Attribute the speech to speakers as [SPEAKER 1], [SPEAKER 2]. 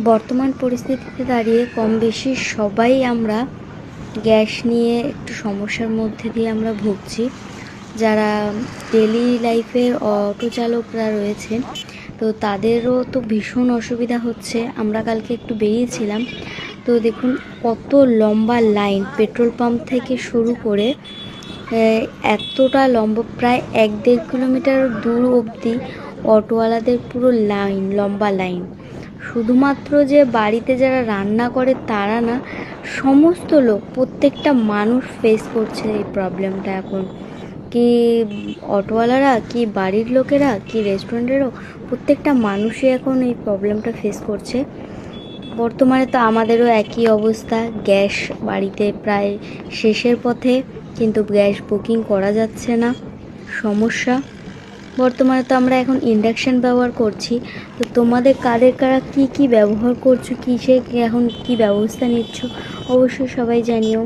[SPEAKER 1] বর্তমান পরিস্থিতিতে দাঁড়িয়ে কম বেশি সবাই আমরা গ্যাস নিয়ে একটু সমস্যার মধ্যে দিয়ে আমরা ভুগছি। যারা ডেলি লাইফের অটো চালকরা রয়েছেন, তো তাদেরও তো ভীষণ অসুবিধা হচ্ছে। আমরা কালকে একটু বেরিয়েছিলাম, তো দেখুন কত লম্বা লাইন, পেট্রোল পাম্প থেকে শুরু করে এতটা লম্বা, প্রায় 1-1.5 কিলোমিটার দূর অবধি অটোওয়ালাদের পুরো লাইন, লম্বা লাইন। শুধুমাত্র যে বাড়িতে যারা রান্না করে তারা না, সমস্ত লোক, প্রত্যেকটা মানুষ ফেস করছে এই প্রবলেমটা এখন। কি অটোওয়ালারা, কি বাড়ির লোকেরা, কি রেস্টুরেন্টেরও, প্রত্যেকটা মানুষই এখন এই প্রবলেমটা ফেস করছে। বর্তমানে তো আমাদেরও একই অবস্থা, গ্যাস বাড়িতে প্রায় শেষের পথে, কিন্তু গ্যাস বুকিং করা যাচ্ছে না, সমস্যা। বর্তমানে তো আমরা এখন ইন্ডাকশান ব্যবহার করছি। তো তোমাদের কারা কী ব্যবহার করছো, কিসে এখন কী ব্যবস্থা নিচ্ছ, অবশ্যই সবাই জানিও।